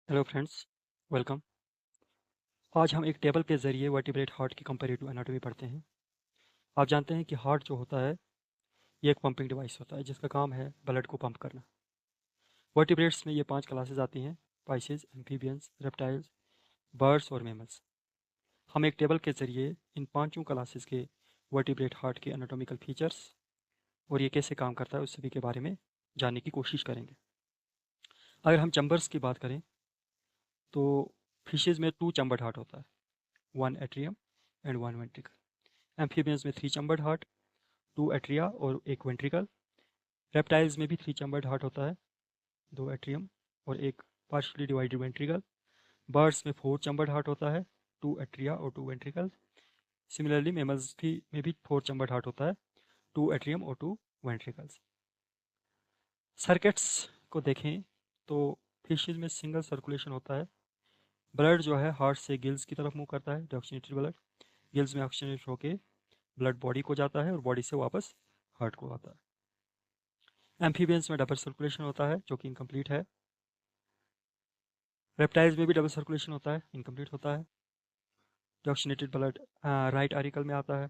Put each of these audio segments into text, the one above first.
Hello friends, welcome. आज हम एक टेबल के ज़रिए वर्टिब्रेट हार्ट की कंपैरेटिव एनाटॉमी पढ़ते हैं। आप जानते हैं कि हार्ट जो होता है ये एक पंपिंग डिवाइस होता है जिसका काम है ब्लड को पंप करना। वर्टिब्रेट्स में ये 5 क्लासेस आती हैं: पाइसेस, एम्फीबियंस, रेप्टाइल्स, बर्ड्स और मैमल्स। हम एक टेबल के ज़रिए इन पांचों क्लासेस के वर्टिब्रेट हार्ट के एनाटॉमिकल फीचर्स और ये कैसे काम करता है उस सभी के बारे में जानने की कोशिश करेंगे। अगर हम चैम्बर्स की बात करें तो फिशेज़ में 2 चैम्बर्ड हार्ट होता है, 1 एट्रियम एंड 1 वेंट्रिकल। एम्फीबियंस में 3 चैम्बर्ड हार्ट, 2 एट्रिया और 1 वेंट्रिकल। रेप्टाइल्स में भी 3 चैम्बर्ड हार्ट होता है, 2 एट्रियम और 1 पार्शियली डिवाइडेड वेंट्रिकल। बर्ड्स में 4 चैम्बर्ड हार्ट होता है, 2 एट्रिया और 2 वेंट्रिकल। सिमिलरली मैमल्स भी में भी 4 चैम्बर्ड हार्ट होता है, 2 एट्रियम और 2 वेंट्रिकल्स। सर्किट्स को देखें तो फिशेज में सिंगल सर्कुलेशन होता है। ब्लड जो है हार्ट से गिल्स की तरफ मूव करता है, डिऑक्सीनेटेड ब्लड। गिल्स में ऑक्सीजनेट होकर ब्लड बॉडी को जाता है और बॉडी से वापस हार्ट को आता है। एम्फीबियंस में डबल सर्कुलेशन होता है जो कि इनकम्प्लीट है। रेप्टाइल्स में भी डबल सर्कुलेशन होता है, इनकम्प्लीट होता है। डिऑक्सीनेटेड ब्लड राइट आरिकल में आता है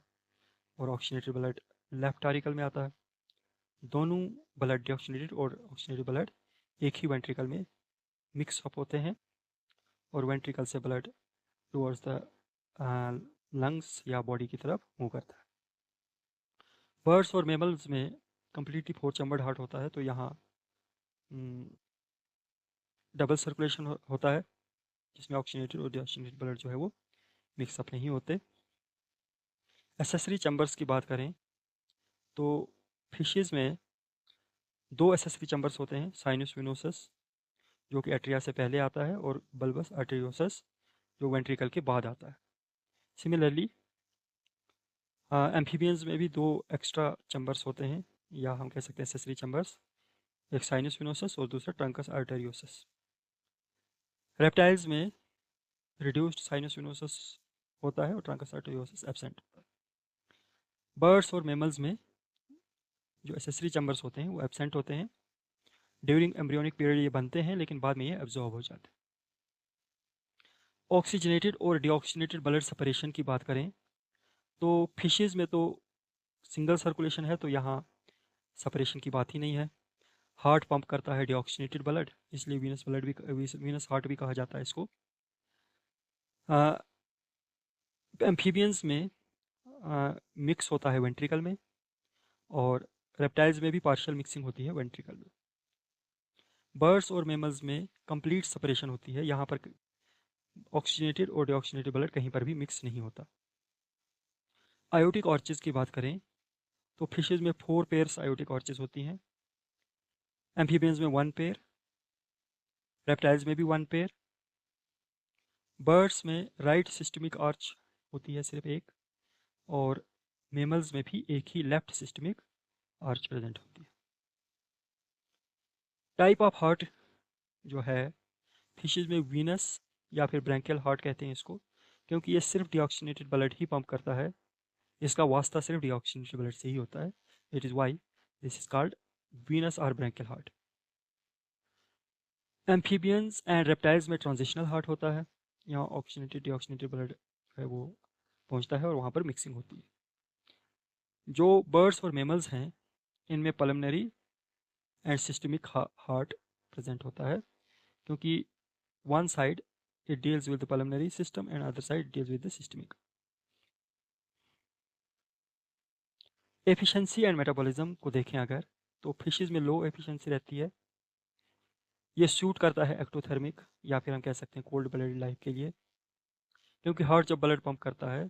और ऑक्सीनेटेड ब्लड लेफ्ट आरिकल में आता है। दोनों ब्लड डिऑक्सीनेटेड और ऑक्सीनेटेड ब्लड एक ही वेंट्रिकल में मिक्स अप होते हैं और वेंट्रिकल से ब्लड टुवर्ड्स द लंग्स या बॉडी की तरफ मूव करता है। बर्ड्स और मैमल्स में कम्प्लीटली 4 चैम्बर्ड हार्ट होता है, तो यहाँ डबल सर्कुलेशन होता है जिसमें ऑक्सीनेटेड और डिऑक्सीनेटेड ब्लड जो है वो मिक्सअप नहीं होते। एसेसरी चैम्बर्स की बात करें तो फिशेज़ में 2 एसेसरी चैम्बर्स होते हैं: साइनस विनोसस जो कि एट्रिया से पहले आता है और बल्बस आर्टेरियोसस जो वेंट्रिकल के बाद आता है। सिमिलरली एम्फीबियंस में भी 2 एक्स्ट्रा चैम्बर्स होते हैं, या हम कह सकते हैं एसेसरी चैम्बर्स, एक साइनस विनोसस और दूसरा ट्रंकस आर्टेरियोसस। रेप्टाइल्स में रिड्यूस्ड साइनस विनोसस होता है और ट्रंकस आर्टेरियोसस एब्सेंट होता है। बर्ड्स और मैमल्स में जो एसेसरी चैम्बर्स होते हैं वो एब्सेंट होते हैं। ड्यूरिंग एम्ब्रियोनिक पीरियड ये बनते हैं लेकिन बाद में ये एब्जॉर्ब हो जाते हैं। ऑक्सीजनेटेड और डीऑक्सीजनेटेड ब्लड सेपरेशन की बात करें तो फिशेज़ में तो सिंगल सर्कुलेशन है, तो यहाँ सेपरेशन की बात ही नहीं है। हार्ट पंप करता है डीऑक्सीजनेटेड ब्लड, इसलिए वीनस हार्ट भी कहा जाता है इसको। एम्फीबियंस में मिक्स होता है वेंट्रिकल में, और रेप्टाइल्स में भी पार्शियल मिक्सिंग होती है वेंट्रिकल में। बर्ड्स और मैमल्स में कंप्लीट सेपरेशन होती है, यहाँ पर ऑक्सीजनेटेड और डीऑक्सीजनेटेड ब्लड कहीं पर भी मिक्स नहीं होता। आयोटिक आर्चेस की बात करें तो फिशेज में 4 पेयर्स आयोटिक आर्चेस होती हैं। एम्फीबियंस में 1 पेयर, रेप्टाइल्स में भी 1 पेयर। बर्ड्स में राइट सिस्टमिक आर्च होती है सिर्फ एक, और मैमल्स में भी एक ही लेफ्ट सिस्टमिक आर्च प्रेजेंट होती है। टाइप ऑफ हार्ट जो है फिशेज में वीनस या फिर ब्रैंकियल हार्ट कहते हैं इसको, क्योंकि ये सिर्फ डीऑक्सीनेटेड ब्लड ही पंप करता है। इसका वास्ता सिर्फ डीऑक्सीनेटेड ब्लड से ही होता है। It is why this is called venous और branchial heart. Amphibians and reptiles में ट्रांजिशनल हार्ट होता है, यहाँ ऑक्सीनेटेड डीऑक्सीनेटेड ब्लड है वो पहुँचता है और वहाँ पर मिक्सिंग होती है। जो बर्ड्स और मैमल्स हैं इनमें pulmonary and systemic heart present होता है, क्योंकि one side it deals with the pulmonary system and other side deals with the systemic. Efficiency and metabolism को देखें अगर, तो फिशेज में लो एफिशिएंसी रहती है। ये सूट करता है एक्टोथर्मिक या फिर हम कह सकते हैं कोल्ड ब्लडेड लाइफ के लिए, क्योंकि हार्ट जब ब्लड पंप करता है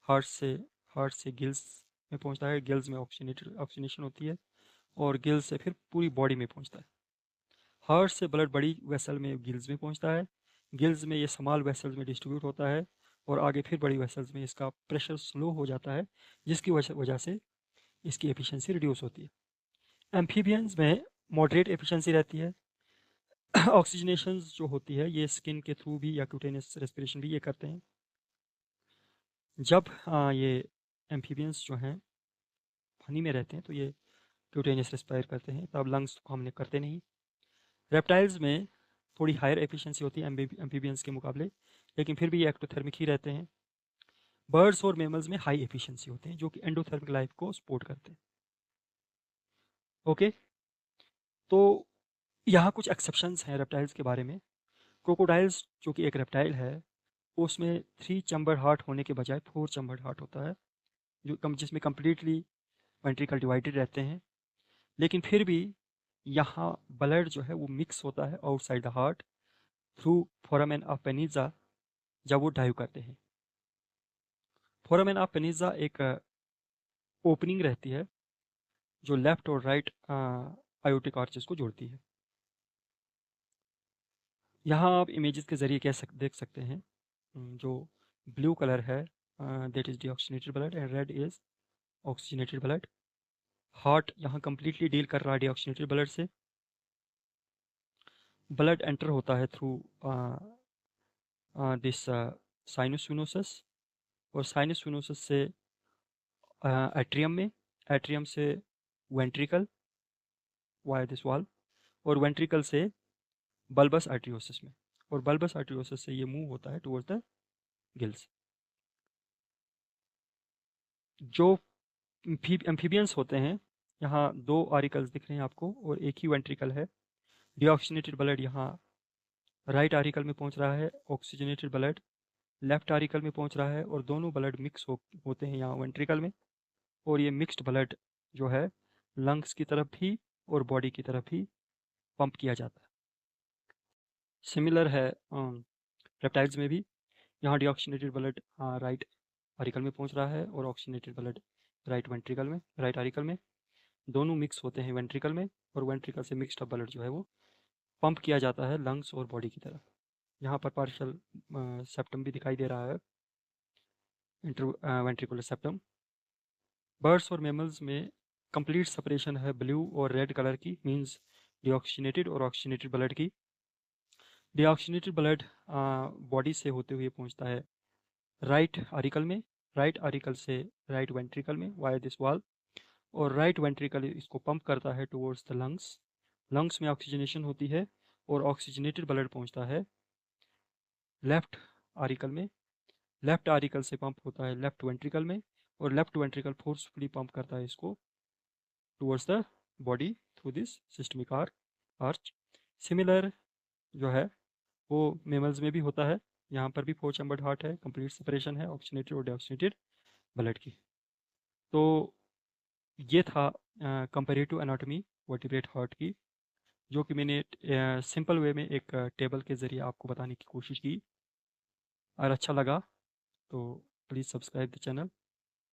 हार्ट से हार्ट से गिल्स में पहुंचता है, गिल्स में ऑक्सीनेशन होती है और गिल्स से फिर पूरी बॉडी में पहुंचता है। हार्ट से ब्लड बड़ी वेसल में गिल्स में पहुंचता है, गिल्स में ये स्मॉल वेसल्स में डिस्ट्रीब्यूट होता है और आगे फिर बड़ी वेसल्स में इसका प्रेशर स्लो हो जाता है, जिसकी वजह से इसकी एफिशिएंसी रिड्यूस होती है। एम्फीबियंस में मॉडरेट एफिशिएंसी रहती है। ऑक्सीजनेशन जो होती है ये स्किन के थ्रू भी या क्यूटेनियस रेस्पिरेशन भी ये करते हैं। जब ये एम्फीबियंस जो हैं पानी में रहते हैं तो ये क्यूटेनियस रेस्पायर करते हैं, तब लंग्स को हमने करते नहीं। रेप्टाइल्स में थोड़ी हायर एफिशिएंसी होती है एम्फीबियंस के मुकाबले, लेकिन फिर भी ये एक्टोथर्मिक ही रहते हैं। बर्ड्स और मैमल्स में हाई एफिशिएंसी होते हैं जो कि एंडोथर्मिक लाइफ को सपोर्ट करते हैं। ओके, तो यहाँ कुछ एक्सेप्शंस हैं रेप्टाइल्स के बारे में। क्रोकोडाइल्स जो कि एक रेप्टाइल है, उसमें 3 चैम्बर हार्ट होने के बजाय 4 चैम्बर्ड हार्ट होता है, जिसमें कम्प्लीटली वेंट्रिकल डिवाइडेड रहते हैं, लेकिन फिर भी यहाँ ब्लड जो है वो मिक्स होता है outside the heart through foramen of Panizza जब वो डाइव करते हैं। फोरामेन ऑफ पेनिजा एक ओपनिंग रहती है जो लेफ्ट और राइट आयोटिक आर्चेस को जोड़ती है। यहाँ आप इमेजेस के ज़रिए देख सकते हैं, जो ब्लू कलर है that is deoxygenated blood and red is oxygenated blood. Heart यहाँ कम्प्लीटली डील कर रहा है डीऑक्सीनेटेड ब्लड से। ब्लड एंटर होता है थ्रू दिस साइनस वेनोसस, और साइनस वेनोसस से एट्रियम में, एट्रियम से वेंट्रिकल वाया दिस वाल्व, और वेंट्रिकल से बल्बस आर्टियोसिस में, और बल्बस आर्टियोसिस से ये मूव होता है टुवर्ड्स द गिल्स। जो एम्फीबियंस होते हैं, यहाँ 2 आरिकल्स दिख रहे हैं आपको और एक ही वेंट्रिकल है। डीऑक्सीनेटेड ब्लड यहाँ राइट आरिकल में पहुँच रहा है, ऑक्सीजनेटेड ब्लड लेफ्ट आरिकल में पहुँच रहा है, और दोनों ब्लड मिक्स होते हैं यहाँ वेंट्रिकल में, और ये मिक्स्ड ब्लड जो है लंग्स की तरफ भी और बॉडी की तरफ भी पंप किया जाता है। सिमिलर है रेप्टाइल्स में भी, यहाँ डीऑक्सीनेटेड ब्लड राइट आरिकल में पहुँच रहा है और ऑक्सीजनेटेड ब्लड राइट वेंट्रिकल में, राइट आरिकल में, दोनों मिक्स होते हैं वेंट्रिकल में, और वेंट्रिकल से मिक्स्ड अप ब्लड जो है वो पंप किया जाता है लंग्स और बॉडी की तरफ। यहाँ पर पार्शियल सेप्टम भी दिखाई दे रहा है, वेंट्रिकुलर सेप्टम। बर्ड्स और मैमल्स में कंप्लीट सेपरेशन है ब्लू और रेड कलर की, मींस डीऑक्सीनेटेड और ऑक्सीजनेटेड ब्लड की। डीऑक्सीनेटेड ब्लड बॉडी से होते हुए पहुंचता है राइट आरिकल में, राइट आरिकल से राइट वेंट्रिकल में वाया दिस वाल्व, और राइट वेंट्रिकल इसको पंप करता है टुवर्ड्स द लंग्स। लंग्स में ऑक्सीजनेशन होती है और ऑक्सीजनेटेड ब्लड पहुंचता है लेफ्ट आरिकल में, लेफ्ट आरिकल से पंप होता है लेफ्ट वेंट्रिकल में, और लेफ्ट वेंट्रिकल फोर्सफुली पंप करता है इसको towards the body through this systemic arch. Similar जो है वो मेमल्स में भी होता है, यहाँ पर भी 4 चैम्बर्ड हार्ट है, कंप्लीट सेपरेशन है ऑक्सीजनेटेड और डीऑक्सीनेटेड ब्लड की। तो ये था कंपैरेटिव एनाटॉमी वर्टिब्रेट हार्ट की, जो कि मैंने सिंपल वे में एक टेबल के ज़रिए आपको बताने की कोशिश की। और अच्छा लगा तो प्लीज़ सब्सक्राइब द चैनल।